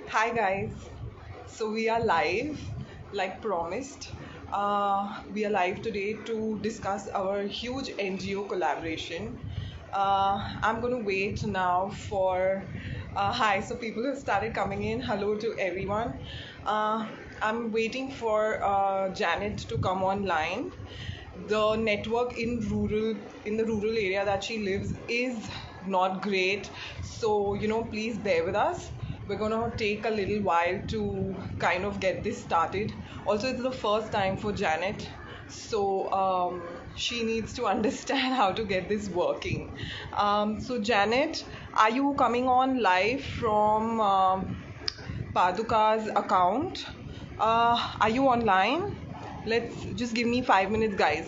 Hi guys. So we are live, like promised. We are live today to discuss our huge NGO collaboration. I'm gonna wait now for hi. So people have started coming in. Hello to everyone. Uh, I'm waiting for Janet to come online. The network in the rural area that she lives is not great, so please bear with us. We're gonna take a little while to kind of get this started. Also, it's the first time for Janet, so she needs to understand how to get this working. So Janet, are you coming on live from Paduka's account? Are you online? Let's just give me 5 minutes, guys.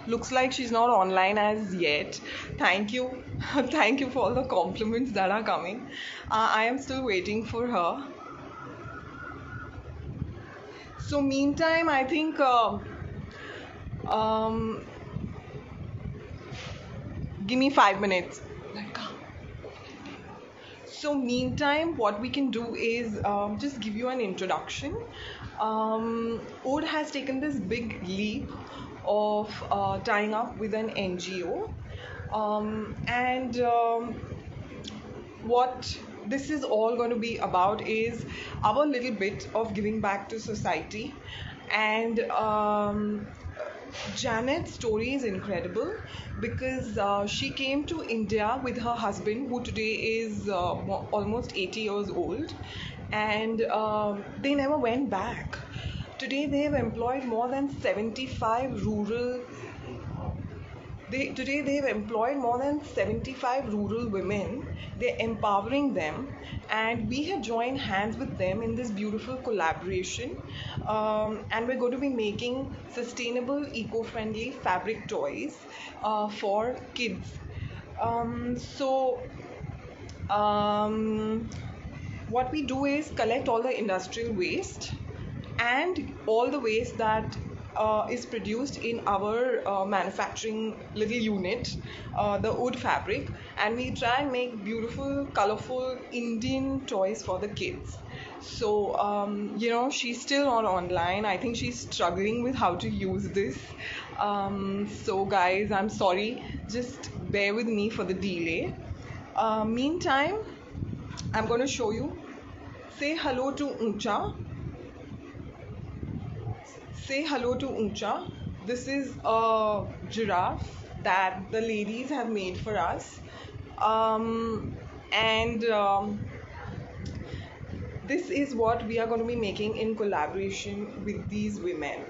Looks like she's not online as yet. Thank you. Thank you for all the compliments that are coming. I am still waiting for her. So, meantime, I think um, give me 5 minutes. So, meantime, what we can do is just give you an introduction. Ode has taken this big leap of tying up with an NGO. And what this is all going to be about is our little bit of giving back to society. And Janet's story is incredible because she came to India with her husband, who today is almost 80 years old, and they never went back. Today, they have employed more than 75 rural today they've employed more than 75 rural women. They're empowering them, and we have joined hands with them in this beautiful collaboration. And we're going to be making sustainable, eco-friendly fabric toys for kids. So um, what we do is collect all the industrial waste and all the waste that is produced in our manufacturing little unit, the wood fabric, and we try and make beautiful, colorful Indian toys for the kids. So, she's still not online. I think she's struggling with how to use this. So, guys, I'm sorry. Just bear with me for the delay. Meantime, I'm going to show you. Say hello to Uncha. Say hello to Uncha. This is a giraffe that the ladies have made for us. And this is what we are going to be making in collaboration with these women.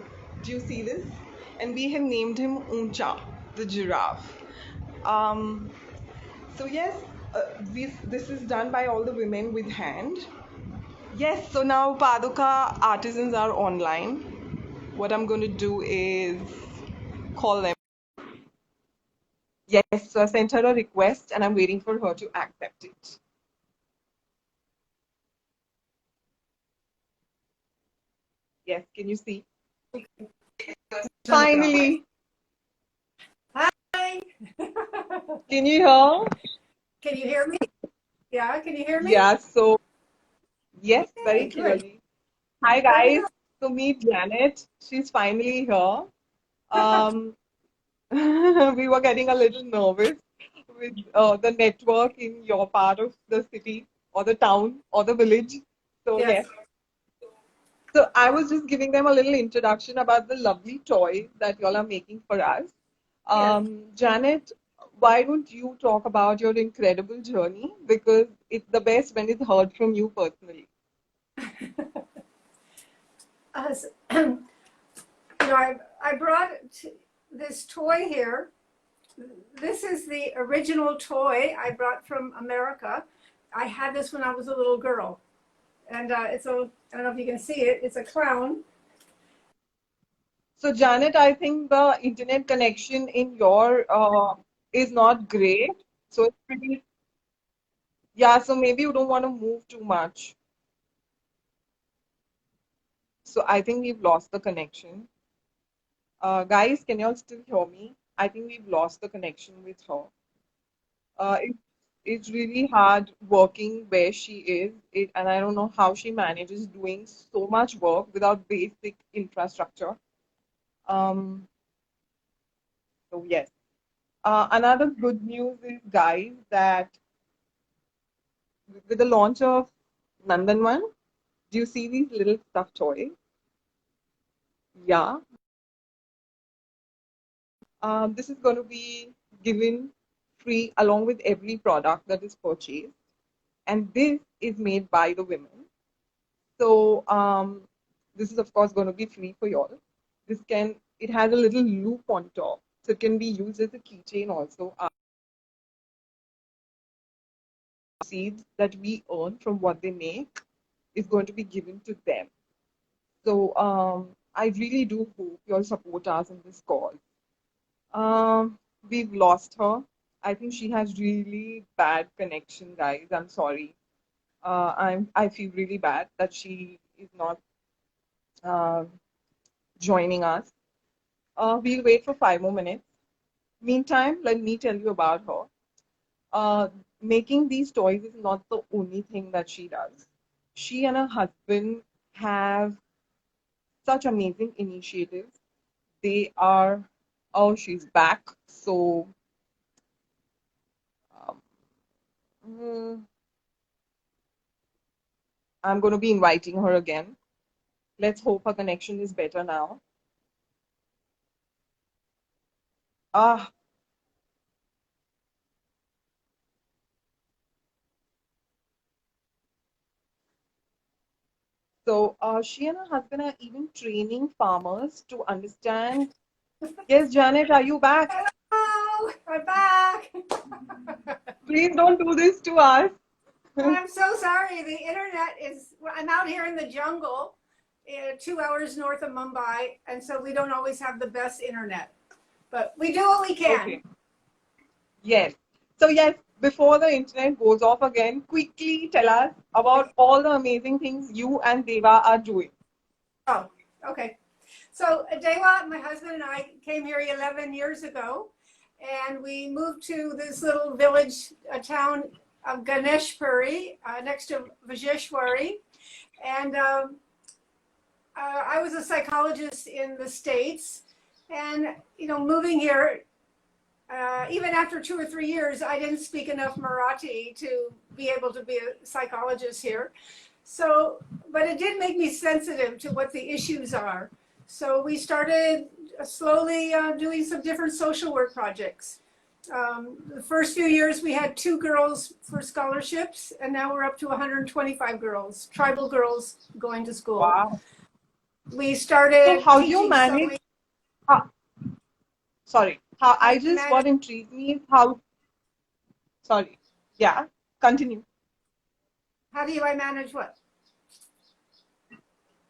Do you see this? And we have named him Uncha, the giraffe. Um, so yes, this is done by all the women with hand. Yes, so now Paduka artisans are online. What I'm going to do is call them. Yes, so I sent her a request and I'm waiting for her to accept it. Yes, can you see? Finally, Hi. can you hear? Can you hear me? Yeah, can you hear me? Yeah, so yes, very Okay, good. clearly. Hi Let me guys, so meet Janet. She's finally here. know. Um, we were getting a little nervous with the network in your part of the city or the town or the village. So Yes, yes. So I was just giving them a little introduction about the lovely toy that y'all are making for us. yes. Janet, why don't you talk about your incredible journey? Because it's the best when it's heard from you personally. I brought this toy here. This is the original toy I brought from America. I had this when I was a little girl, and I don't know if you can see it. It's a clown. So Janet, I think the internet connection in your is not great. So it's pretty, yeah, so maybe you don't want to move too much. So I think we've lost the connection. Guys, can y'all still hear me? I think we've lost the connection with her. It, it's really hard working where she is, and I don't know how she manages doing so much work without basic infrastructure. Um, so yes. Another good news is, guys, that with the launch of Nandan One, do you see these little stuffed toys? Yeah. This is going to be given free along with every product that is purchased. And this is made by the women. So this is of course going to be free for y'all. It has a little loop on top. So it can be used as a keychain also. Seeds that we earn from what they make is going to be given to them. So I really do hope you'll support us in this cause. We've lost her. I think she has really bad connection, guys. I'm sorry. I feel really bad that she is not uh, joining us. We'll wait for 5 more minutes. Meantime, let me tell you about her. Uh, Making these toys is not the only thing that she does. She and her husband have such amazing initiatives. They are, oh, she's back. So, um, mm, I'm going to be inviting her again. Let's hope her connection is better now. Ah, so she and her husband are even training farmers to understand. Yes, Janet, are you back? Hello, I'm back. Please don't do this to us. I'm so sorry. The internet is, I'm out here in the jungle, 2 hours north of Mumbai, and so we don't always have the best internet. But we do what we can. Okay. Yes. So yes, before the internet goes off again, quickly tell us about all the amazing things you and Deva are doing. Oh, okay. So Dewa, my husband and I came here 11 years ago, and we moved to this little village, a town of Ganeshpuri, next to Vajeshwari. And I was a psychologist in the States. And, moving here, even after 2 or 3 years, I didn't speak enough Marathi to be able to be a psychologist here. So, but it did make me sensitive to what the issues are. So we started slowly doing some different social work projects. The first few years we had 2 girls for scholarships, and now we're up to 125 girls, tribal girls going to school. Wow. We started. So how do you manage? Sorry, how I just what intrigued me is how. Sorry, yeah, continue. How do I manage what?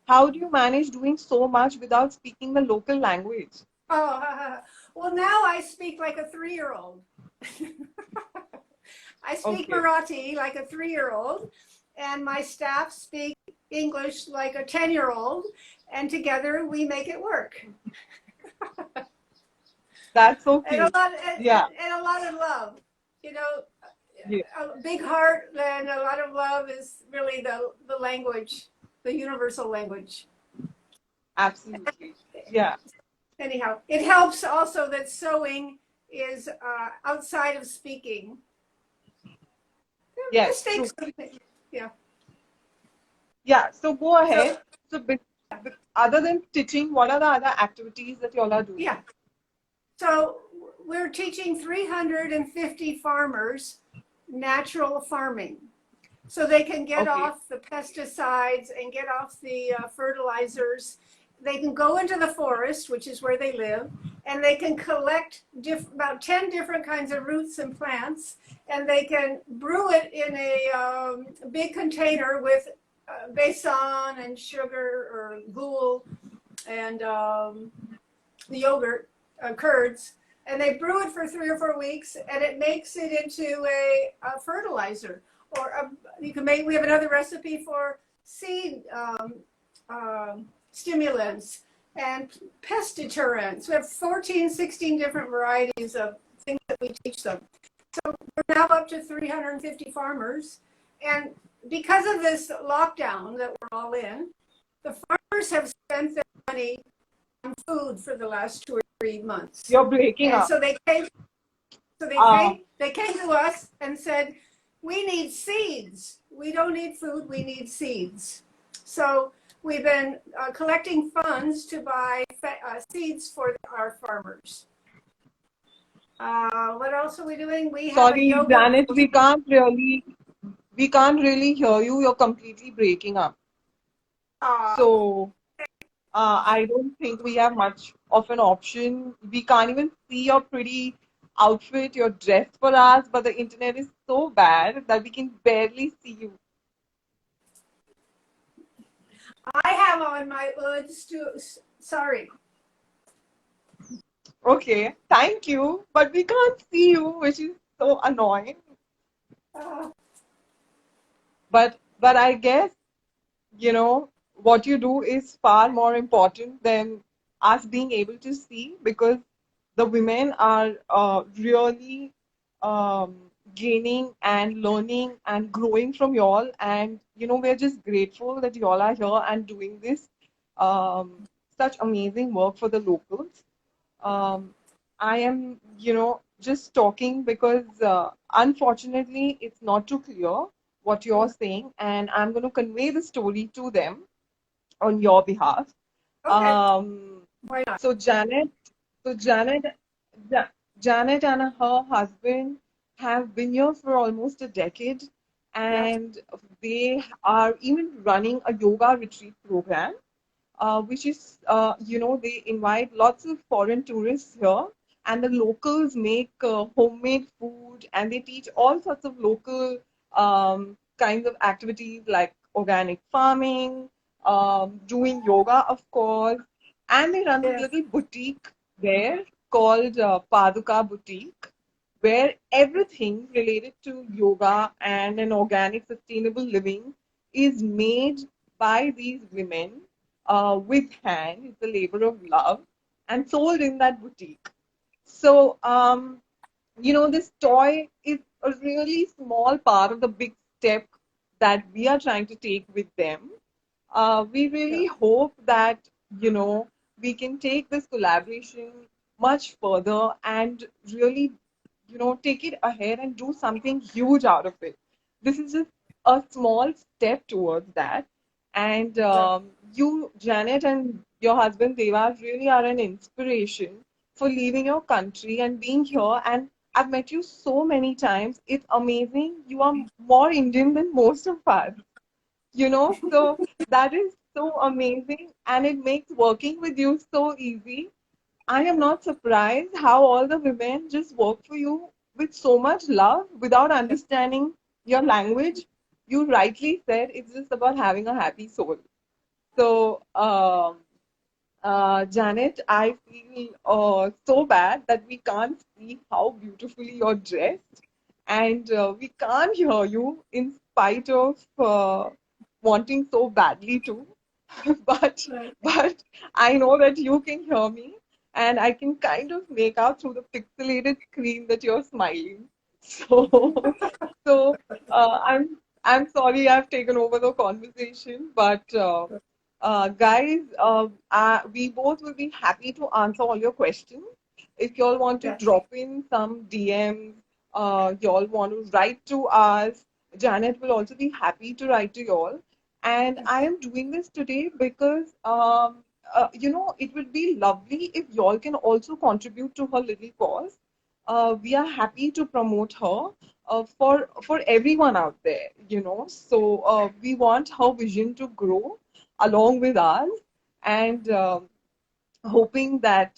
How do you manage doing so much without speaking the local language? Oh, well, now I speak like a 3-year-old. I speak Marathi like a 3-year-old, and my staff speak English like a 10-year-old, and together we make it work. That's so cute. And a lot of love. A big heart and a lot of love is really the language, the universal language. Absolutely. Yeah. Anyhow, it helps also that sewing is outside of speaking. Yes. Yeah. Yeah. So go ahead. So, other than stitching, what are the other activities that you all are doing? Yeah. So we're teaching 350 farmers natural farming, so they can get off the pesticides and get off the fertilizers. They can go into the forest, which is where they live, and they can collect about 10 different kinds of roots and plants, and they can brew it in a big container with besan and sugar or ghul and yogurt, curds, and they brew it for 3 or 4 weeks, and it makes it into a fertilizer. Or you can make. We have another recipe for seed stimulants, and pest deterrents. We have 14, 16 different varieties of things that we teach them. So we're now up to 350 farmers. And because of this lockdown that we're all in, the farmers have spent their money on food for the last 2 or 3 months. You're breaking And up. so they came to us and said, we need seeds. We don't need food, we need seeds. So we've been collecting funds to buy seeds for our farmers. What else are we doing? We have a Sorry, yoga. Janet, we can't really hear you. You're completely breaking up. So I don't think we have much of an option. We can't even see your pretty outfit, your dress for us, but the internet is so bad that we can barely see you. I have on my Udds too. Sorry. Okay, thank you, but we can't see you, which is so annoying. But I guess, what you do is far more important than us being able to see, because the women are really um, gaining and learning and growing from y'all. And, we're just grateful that y'all are here and doing this such amazing work for the locals. Um, I am, just talking because unfortunately it's not too clear what you're saying, and I'm going to convey the story to them on your behalf. Okay. Um, Why not? so Janet, so Janet, Ja- Janet and her husband have been here for almost a decade, Yeah. and they are even running a yoga retreat program, which is, they invite lots of foreign tourists here, and the locals make homemade food, and they teach all sorts of local kinds of activities like organic farming, doing yoga, of course, and they run this Yes. little boutique there called Paduka Boutique, where everything related to yoga and an organic, sustainable living is made by these women with hand. It's a labor of love and sold in that boutique. So, this toy is a really small part of the big step that we are trying to take with them. We Yeah. really hope that, you know, we can take this collaboration much further and really, take it ahead and do something huge out of it. This is just a small step towards that. And Yeah. you, Janet, and your husband Deva really are an inspiration for leaving your country and being here. And I've met you so many times. It's amazing. You are more Indian than most of us, so that is so amazing, and it makes working with you so easy. I am not surprised how all the women just work for you with so much love without understanding your language. You rightly said it's just about having a happy soul. So, Janet, I feel so bad that we can't see how beautifully you're dressed, and we can't hear you in spite of wanting so badly to. but Right. but I know that you can hear me, and I can kind of make out through the pixelated screen that you're smiling. So so I'm sorry I've taken over the conversation, but guys, we both will be happy to answer all your questions. If y'all want to Yes. drop in some DMs, y'all want to write to us, Janet will also be happy to write to y'all. And I am doing this today because, it would be lovely if y'all can also contribute to her little cause. We are happy to promote her for everyone out there, So we want her vision to grow along with us, and hoping that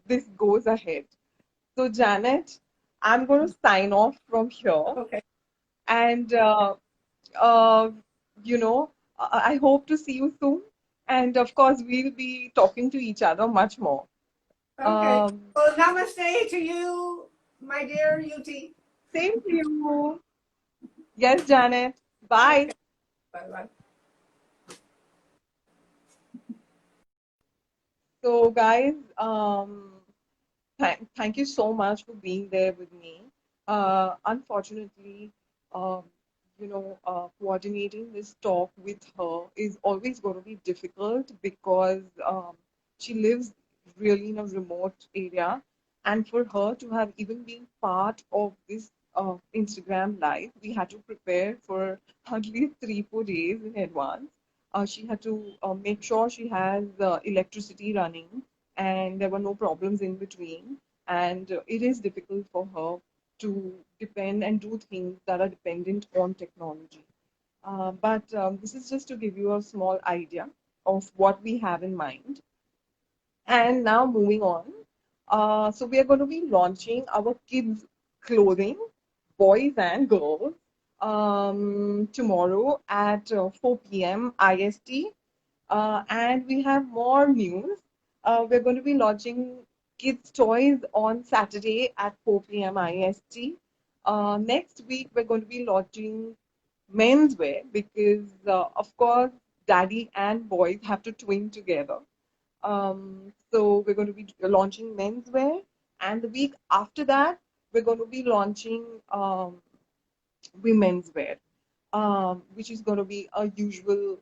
this goes ahead. So, Janet, I'm going to sign off from here, Okay. and uh, I hope to see you soon. And of course, we'll be talking to each other much more. Okay. Um, Well, namaste to you, my dear UT. Same to you. Yes, Janet. Bye. Okay. Bye bye. So, guys, thank you so much for being there with me. Unfortunately, um, coordinating this talk with her is always going to be difficult because she lives really in a remote area. And for her to have even been part of this Instagram live, we had to prepare for hardly 3, 4 days in advance. She had to make sure she has electricity running and there were no problems in between. And it is difficult for her to depend and do things that are dependent on technology. But this is just to give you a small idea of what we have in mind. And now moving on. So we are going to be launching our kids' clothing, boys and girls, tomorrow at 4 p.m. IST. And we have more news. We're going to be launching kids' toys on Saturday at 4 p.m. IST. Next week, we're going to be launching menswear because, of course, daddy and boys have to twin together. So we're going to be launching menswear, and the week after that, we're going to be launching women's wear, which is going to be a usual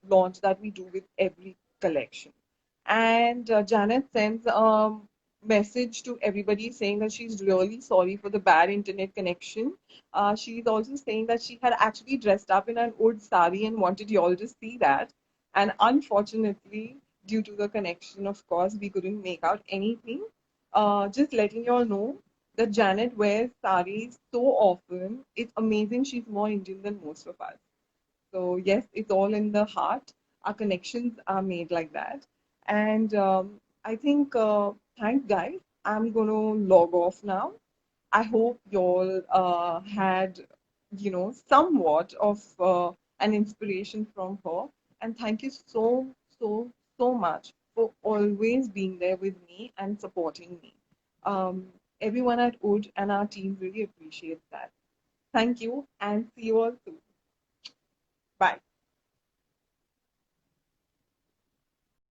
launch that we do with every collection. And Janet sends a message to everybody saying that she's really sorry for the bad internet connection. She's also saying that she had actually dressed up in an old sari and wanted you all to see that. And unfortunately, due to the connection, of course, we couldn't make out anything. Just letting you all know that Janet wears saris so often. It's amazing. She's more Indian than most of us. So, yes, it's all in the heart. Our connections are made like that. And I think, thanks, guys. I'm going to log off now. I hope you all had, somewhat of an inspiration from her. And thank you so, so, so much for always being there with me and supporting me. Um, Everyone at Udd and our team really appreciates that. Thank you and see you all soon. Bye.